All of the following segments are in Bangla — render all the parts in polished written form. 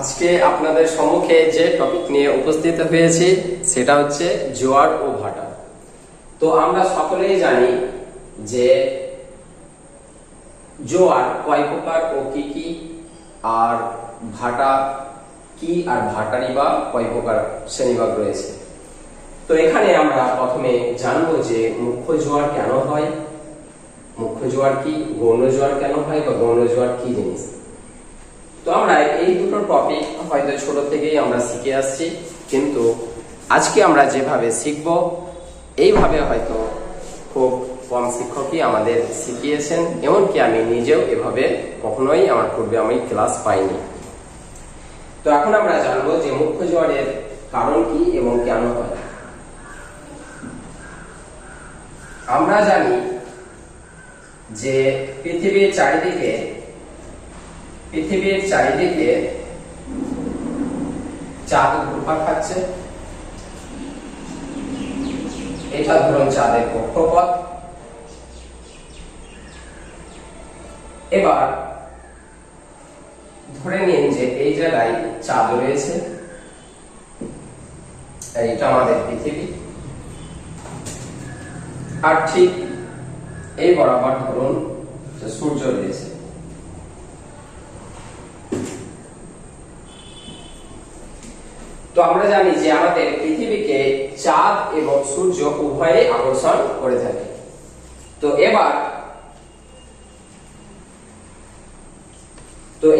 আজকে আপনাদের সম্মুখে যে টপিক নিয়ে উপস্থিত হয়েছি সেটা হচ্ছে জোয়ার ও ভাটা। তো আমরা সকলেই জানি যে জোয়ার কয় প্রকার ও কি কি, আর ভাটা কি, আর ভাটারই বা কয় প্রকার শ্রেণীভাগ রয়েছে। তো এখানে আমরা প্রথমে জানবো যে মুখ্য জোয়ার কেন হয়, মুখ্য জোয়ার কি, গৌণ জোয়ার কেন হয় বা গৌণ জোয়ার কি জিনিস। তো আমরা এই দুটো টপিক হয়তো ছোট থেকেই আমরা শিখে আসছি, কিন্তু আজকে আমরা যেভাবে শিখব এইভাবে হয়তো খুব কম শিক্ষকই আমাদের শিখিয়েছেন, এমনকি আমি নিজেও এভাবে কখনোই আমার পূর্বে আমি ক্লাস পাইনি। তো এখন আমরা জানবো যে মুখ্য জোয়ারের কারণ কি এবং কেন হয়। আমরা জানি যে পৃথিবীর চারিদিকে চাঁদ ঘুরপাক খাচ্ছে। এটা ধরুন চাঁদের কক্ষপথ। এবার ধরে নিন যে এই জায়গায় চাঁদ রয়েছে, এটা আমাদের পৃথিবী, আর ঠিক এই বরাবর ধরুন সূর্য রয়েছে। তো আমরা জানি যে আমাদের পৃথিবীকে চাঁদ এবং সূর্য উভয়ে আকর্ষণ করে থাকে। তো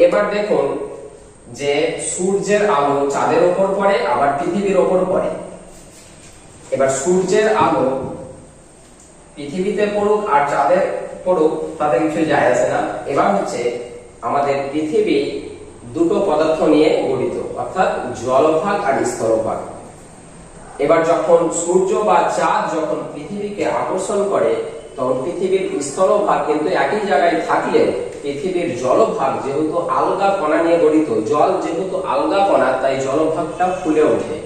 এবার দেখুন যে সূর্যের আলো চাঁদের ওপর পড়ে, আবার পৃথিবীর ওপর পড়ে। এবার সূর্যের আলো পৃথিবীতে পড়ুক আর চাঁদের পড়ুক তাতে কিছু যায় আসে না। এবার হচ্ছে আমাদের পৃথিবী দুটো পদার্থ নিয়ে গঠিত, অর্থাৎ জলভাগ আর স্থলভাগ। এবার যখন সূর্য বা চাঁদ যখন পৃথিবীকে আকর্ষণ করে, তখন পৃথিবীর স্থলভাগ কিন্তু একই জায়গায় থাকলেও পৃথিবীর জলভাগ যেহেতু আলগা কণা নিয়ে গঠিত, জল যেহেতু আলগা কণা, তাই জলভাগটা ফুলে ওঠে।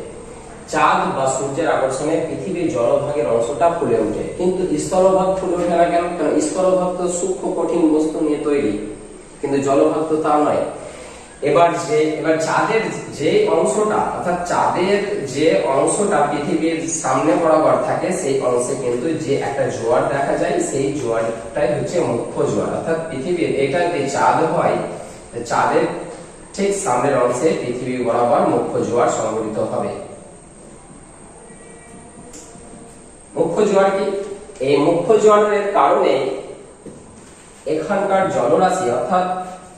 চাঁদ বা সূর্যের আকর্ষণে পৃথিবীর জলভাগের অংশটা ফুলে ওঠে, কিন্তু স্থলভাগ ফুলে ওঠে না কেন? কারণ স্থলভাগ তো সূক্ষ্ম কঠিন বস্তু নিয়ে তৈরি, কিন্তু জলভাগ তো তা নয়। এবার চাঁদের যে অংশটা, অর্থাৎ চাঁদের যে অংশটা পৃথিবীর সামনে বরাবর থাকে, সেই অংশে কিন্তু যে একটা জোয়ার দেখা যায়, সেই জোয়ারটাই হচ্ছে মুখ্য জোয়ার। অর্থাৎ পৃথিবীর এটা যে চাঁদ হয়, চাঁদের ঠিক সামনের অংশে পৃথিবী বরাবর মুখ্য জোয়ার সংঘটিত হবে। মুখ্য জোয়ার কি? এই মুখ্য জোয়ারের কারণে এখানকার জলরাশি, অর্থাৎ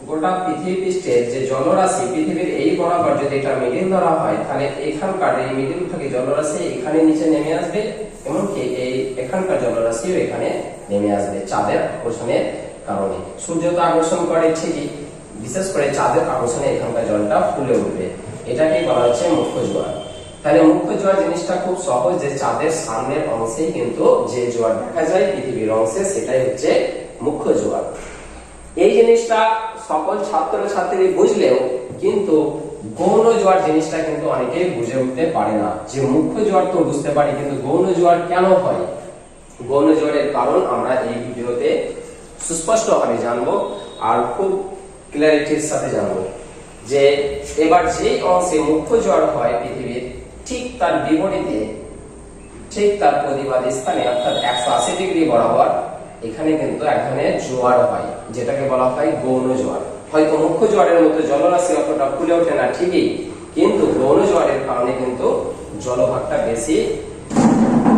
গোটা পৃথিবী পৃষ্ঠের যে জলরাশি, পৃথিবীর এই বরাবর যদি এটা মিডিল ধরা হয়, তাহলে এখানকার এই মিডিল থেকে জলরাশি এখানে নিচে নেমে আসবে, এমনকি এই এখানকার জলরাশিও এখানে নেমে আসবে চাঁদের আকর্ষণের কারণে। সূর্য তো আকর্ষণ করে ঠিকই, বিশেষ করে চাঁদের আকর্ষণে এখানকার জলটা ফুলে উঠবে। এটাকে বলা হচ্ছে মুখ্য জোয়ার। তাহলে মুখ্য জোয়ার জিনিসটা খুব সহজ, যে চাঁদের সামনের অংশে কিন্তু যে জোয়ার দেখা যায় পৃথিবীর অংশে, সেটাই হচ্ছে মুখ্য জোয়ার। এই জিনিসটা সকল ছাত্রছাত্রী বুঝলেও কিন্তু গৌণ জোয়ার জিনিসটা কিন্তু অনেকেই বুঝে উঠতে পারে না। যে মুখ্য জোয়ার তো বুঝতে পারি, কিন্তু গৌণ জোয়ার কেন হয়, গৌণ জোয়ারের কারণ আমরা এই ভিডিওতে সুস্পষ্টভাবে জানবো আর খুব ক্ল্যারিটির সাথে জানবো। যে এবার যে অংশে মুখ্য জোয়ার হয় পৃথিবীর, ঠিক তার বিপরীতে, ঠিক তার প্রতিবাদী স্থানে, অর্থাৎ 180 ডিগ্রি বরাবর এখানে কিন্তু এক ধরনের জোয়ার হয়, যেটাকে বলা হয় গৌণ জোয়ার। হয়তো মুখ্য জোয়ারের মতো জলরাশি অতটা ফুলে ওঠে না ঠিকই, কিন্তু গৌণ জোয়ারের কারণে কিন্তু জলভাগটা বেশি,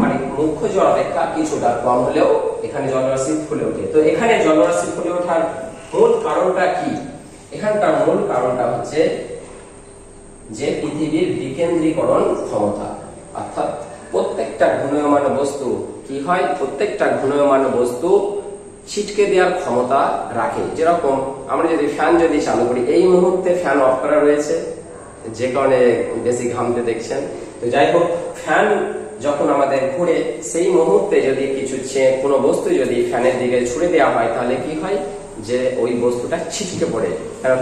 মানে মুখ্য জোয়ার অপেক্ষা কিছুটা কম হলেও এখানে জলরাশি ফুলে ওঠে। তো এখানে জলরাশি ফুলে ওঠার মূল কারণটা কি? এখানকার মূল কারণটা হচ্ছে যে পৃথিবীর বিকেন্দ্রীকরণ ক্ষমতা। অর্থাৎ প্রত্যেকটা ঘূর্ণায়মান বস্তু কি হয়, প্রত্যেকটা ঘূর্ণায়মান বস্তু ছিটকে দেওয়ার ক্ষমতা রাখে। যেরকম আমরা যদি ফ্যান যদি চালু করি, এই মুহূর্তে ফ্যান অফ করা রয়েছে, যে কারণে বেশি ঘামতে দেখছেন। তো যাই হোক, ফ্যান যখন আমাদের ঘুরে, সেই মুহূর্তে যদি কোনো বস্তু যদি ফ্যানের দিকে ছুড়ে দেওয়া হয়, তাহলে কি হয়, যে ওই বস্তুটা ছিটকে পড়ে। কারণ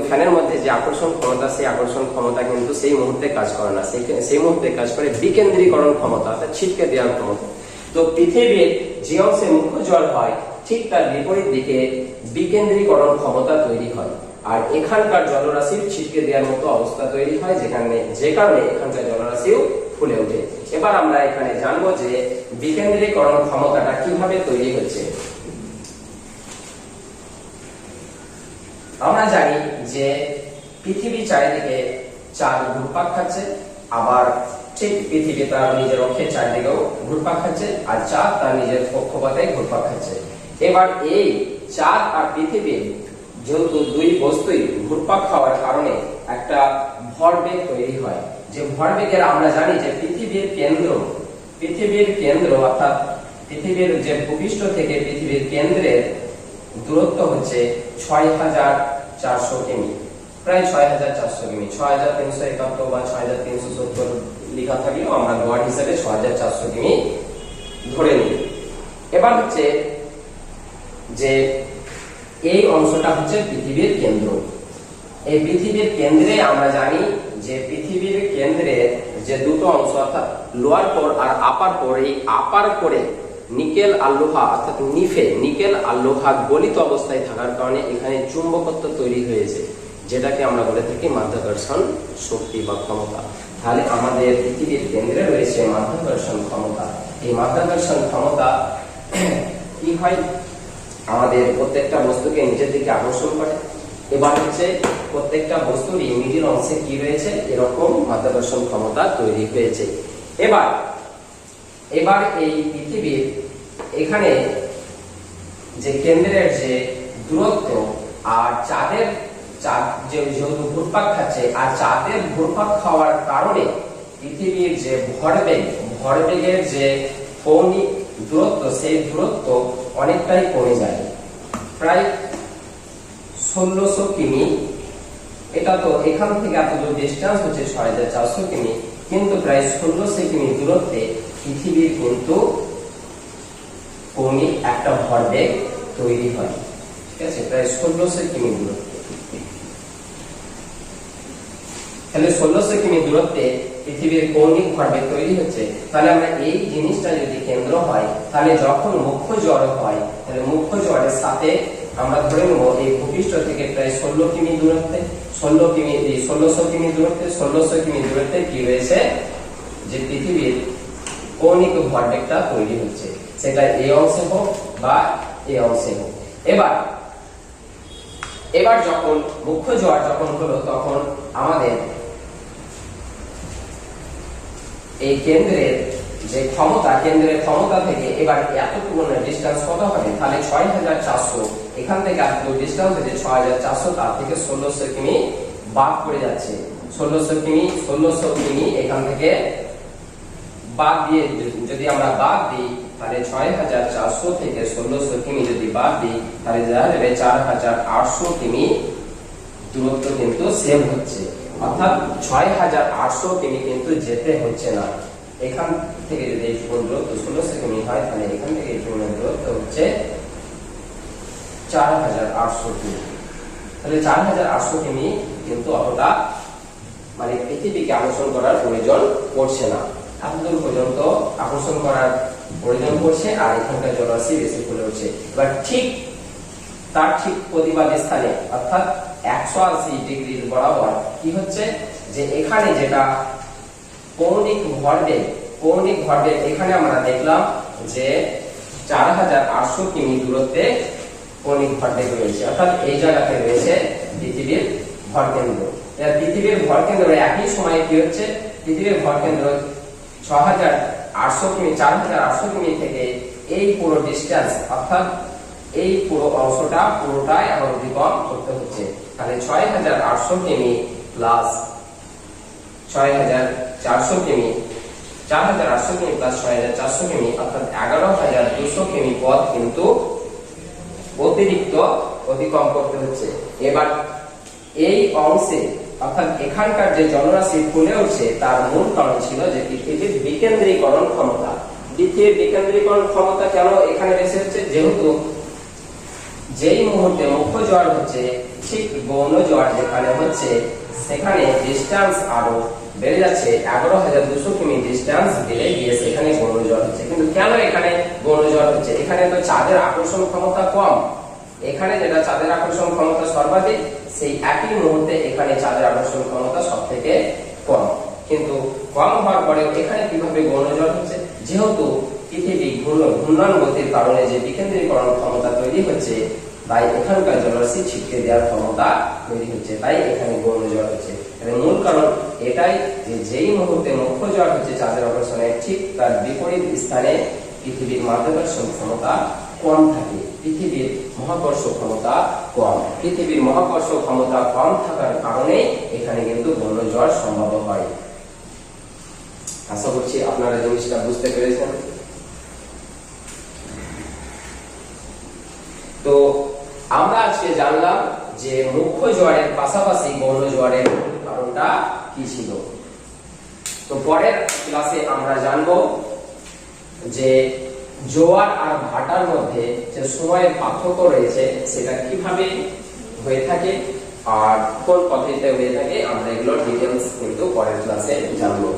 ফ্যানের মধ্যে যে আকর্ষণ ক্ষমতা, সেই আকর্ষণ ক্ষমতা কিন্তু সেই মুহূর্তে কাজ করে না, সেই মুহূর্তে কাজ করে বিকেন্দ্রীকরণ ক্ষমতা, অর্থাৎ ছিটকে দেওয়ার ক্ষমতা। তো পৃথিবীর যে অংশে মুখ্য জোয়ার হয়, ঠিক তার বিপরীত দিকে বিকেন্দ্রীকরণ ক্ষমতা তৈরি হয়। আর এখানকার জলরাশির ছিটকে দেওয়ার মতো অবস্থা তৈরি হয়, যে কারণে এখানকার জলরাশিও ফুলে ওঠে। এবার আমরা এখানে জানবো যে বিকেন্দ্রীকরণ ক্ষমতাটা কিভাবে তৈরি হচ্ছে। আমরা জানি যে পৃথিবী চারিদিকে চাঁদ ঘুরপাক খাচ্ছে, আবার ঠিক পৃথিবী তার নিজের অক্ষের চারিদিকেও ঘুরপাক খাচ্ছে, আর চাঁদ তার নিজের কক্ষপথে ঘুরপাক খাচ্ছে। এবার এই চাঁদ আর পৃথিবীর যেহেতু দুই বস্তুই ঘুরপাক খাওয়ার কারণে একটা ভরবেগ তৈরি হয়, যে ভরবেগের আমরা জানি যে পৃথিবীর কেন্দ্র অর্থাৎ পৃথিবীর যে ভূপৃষ্ঠ থেকে পৃথিবীর কেন্দ্রের দূরত্ব হচ্ছে ৬,৪০০ কিমি, প্রায় ৬,৪০০ কিমি। ৬,৩৭১ বা ৬,৩৭০ লেখা থাকলেও আমরা গড় হিসেবে ৬,৪০০ কিমি ধরে নিই। এবার হচ্ছে যে এই অংশটা হচ্ছে পৃথিবীর কেন্দ্র। এই পৃথিবীর কেন্দ্রে আমরা জানি যে পৃথিবীর কেন্দ্রে যে দুটো অংশ অর্থাৎ লোয়ার কোর আর আপার কোর, এই আপার কোরে নিকেল আর লোহা অর্থাৎ নিকেল আর লোহা গলিত অবস্থায় থাকার কারণে এখানে চুম্বকত্ব তৈরি হয়েছে, যেটাকে আমরা বলে থাকি মাধ্যাকর্ষণ শক্তি বা ক্ষমতা। তাহলে আমাদের পৃথিবীর কেন্দ্রে রয়েছে মাধ্যাকর্ষণ ক্ষমতা। এই মাধ্যাকর্ষণ ক্ষমতা কি হয়, আমাদের প্রত্যেকটা বস্তুকে নিচের দিকে আকর্ষণ করে। এবার হচ্ছে প্রত্যেকটা বস্তুরই মিডিল অংশে কি রয়েছে, এরকম মাধ্যাকর্ষণ ক্ষমতা তৈরি হয়েছে। এবার এই পৃথিবীর এখানে যে কেন্দ্রের যে দূরত্ব আর চাঁদ যেহেতু ঘুরপাক খাচ্ছে, আর চাঁদের ঘুরপাক খাওয়ার কারণে পৃথিবীর যে ভরবেগের যে কৌণিক দূরত্ব, সেই দূরত্ব অনেকটাই কমে যায়, প্রায় ১৬০০ কিমি। এটা তো এখান থেকে এত দূর ডিস্টেন্স হচ্ছে ৬,৪০০ কিমি, কিন্তু প্রায় ১৬০০ কিমি দূরত্বে পৃথিবীর কিন্তু কৌণিক একটা ভরবেগ তৈরি হয়। ঠিক আছে, প্রায় ১৬০০ কিমি দূরত্বে। তাহলে ১৬০০ কিমি দূরত্বে পৃথিবীর কৌণিক ভরবেগ তৈরি হচ্ছে। তাহলে আমরা এই জিনিসটা যদি কেন্দ্র হয়, তাহলে যখন মুখ্য জড় হয়, তাহলে মুখ্য জড়ের সাথে আমরা ধরে নেব এই ভূপৃষ্ঠ থেকে প্রায় ১৬ কিমি দূরত্বে, ১৬০০ কিমি দূরত্বে কি রয়েছে, যে পৃথিবীর কৌণিক ভরবেগটা তৈরি হচ্ছে, সেটা এই অংশে হোক বা এই অংশে হোক। এবার যখন মুখ্য জোয়ার যখন হলো, তখন আমাদের এই কেন্দ্রের ক্ষমতা থেকে এবার এতটুকু ডিস্টেন্স কত হবে, তাহলে ৬,৪০০, এখান থেকে এতটুকু ডিস্টেন্স হচ্ছে ৬,৪০০, তার থেকে ১৬০০ কিমি বাদ পড়ে যাচ্ছে। ১৬০০ কিমি এখান থেকে বাদ দিয়ে যদি আমরা বাদ দিই, তাহলে ৬,৪০০ থেকে ১৬০০ কিমি যদি বাদ দিই, তাহলে দেখা যাবে ৪,৮০০ কিমি দূরত্ব কিন্তু সেভ হচ্ছে। অর্থাৎ ৬,৮০০ কিমি কিন্তু যেতে হচ্ছে না। এখান থেকে যদি এই দূরত্ব ১৬০০ কিমি হয়, তাহলে এখান থেকে এই দূরত্ব হচ্ছে ৪,৮০০ কিমি। তাহলে ৪,৮০০ কিমি কিন্তু অতটা পৃথিবীকে আকর্ষণ করার প্রয়োজন পড়ছে না, এতদূর পর্যন্ত আকর্ষণ করার প্রয়োজন পড়ছে, আর এখানকার জলরাশি বেশি ফুলে উঠছে। এবার তার ঠিক প্রতিবাদ স্থানে অর্থাৎ ১৮০ ডিগ্রি বরাবর কি হচ্ছে, যে এখানে যেটা কৌণিক ভরবেগ এখানে আমরা দেখলাম যে ৪,৮০০ কিমি দূরত্বে কৌণিক ভরবেগ রয়েছে, অর্থাৎ এই জায়গাতে রয়েছে পৃথিবীর ভরকেন্দ্র। পৃথিবীর ভরকেন্দ্র একই সময়ে কি হচ্ছে, পৃথিবীর ভরকেন্দ্র ৪,৮০০ কিমি থেকে এই পুরো ডিস্টেন্স অর্থাৎ এই পুরো অংশটা পুরোটাই এখন অতিক্রম করতে হচ্ছে। তাহলে ৬,৮০০ কিমি প্লাস ৬,৪০০ কিমি, ৪,৮০০ কিমি প্লাস ৬,৪০০ কিমি অর্থাৎ ১১,২০০ কিমি পথ কিন্তু অতিরিক্ত অতিক্রম করতে হচ্ছে। এবার এই অংশে অর্থাৎ এখানকার যে জলরাশি ফুলে উঠছে, তার মূল কারণ ছিল যে পৃথিবীর বিকেন্দ্রীকরণ ক্ষমতা। পৃথিবীর বিকেন্দ্রীকরণ ক্ষমতা কেন এখানে বেশি হচ্ছে, যেহেতু যেই মুহূর্তে মুখ্য জোয়ার হচ্ছে, ঠিক গৌণ জোয়ার যেখানে হচ্ছে, সেখানে ডিস্টেন্স আরো বেড়ে যাচ্ছে। ১১,২০০ কিমি ডিস্টেন্স বেড়ে গিয়ে সেখানে গৌণ জোয়ার হচ্ছে। কিন্তু কেন এখানে গৌণ জোয়ার হচ্ছে, এখানে তো চাঁদের আকর্ষণ ক্ষমতা কম, এখানে যেটা চাঁদের আকর্ষণ ক্ষমতা সর্বাধিক, সেই একই মুহূর্তে এখানে চাঁদের আকর্ষণ ক্ষমতা সব থেকে কম। কিন্তু কম হওয়ার পরেও এখানে কিভাবে ঘূর্ণঝড় হচ্ছে, যেহেতু পৃথিবী ঘূর্ণন গতির কারণে যে বিকেন্দ্রীকরণ ক্ষমতা তৈরি হচ্ছে, তাই এখানকার জলরাশি ছিটকে দেওয়ার ক্ষমতা তৈরি হচ্ছে, তাই এখানে ঘূর্ণঝড় হচ্ছে। মূল কারণ এটাই যে যেই মুহূর্তে মুখ্য ঝড় হচ্ছে চাঁদের আকর্ষণের ঠিক তার বিপরীত স্থানে পৃথিবীর মাধ্যাকর্ষণ ক্ষমতা কম থাকে, পৃথিবীর মহাকর্ষ ক্ষমতা কম। পৃথিবীর মহাকর্ষ ক্ষমতা কম থাকার কারণে এখানে কিন্তু ঘূর্ণঝড় সম্ভব হয়। আশা করছি আপনারা জিনিসটা বুঝতে পেরেছেন। তো আমরা আজকে জানলাম যে মুখ্য জোয়ারের পাশাপাশি ঘূর্ণঝড়ের কারণটা কি ছিল। তো পরের ক্লাসে আমরা জানবো যে জোয়ার আর ভাটার মধ্যে যে সময়ের পার্থক্য রয়েছে সেটা কিভাবে হয়ে থাকে আর কোন পদ্ধতিতে হয়ে থাকে, আমরা এগুলোর ডিটেইলস কিন্তু পরের ক্লাসে জানবো।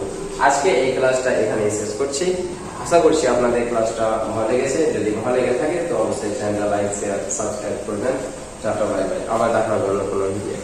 আজকে এই ক্লাসটা এখানে শেষ করছি। আশা করছি আপনাদের ক্লাসটা ভালো লেগেছে। যদি ভালো লেগে থাকে তো অবশ্যই চ্যানেলটা লাইক, শেয়ার, সাবস্ক্রাইব করবেন। Tata, bye bye. আবার দেখা হবে অন্য কোনো ভিডিও।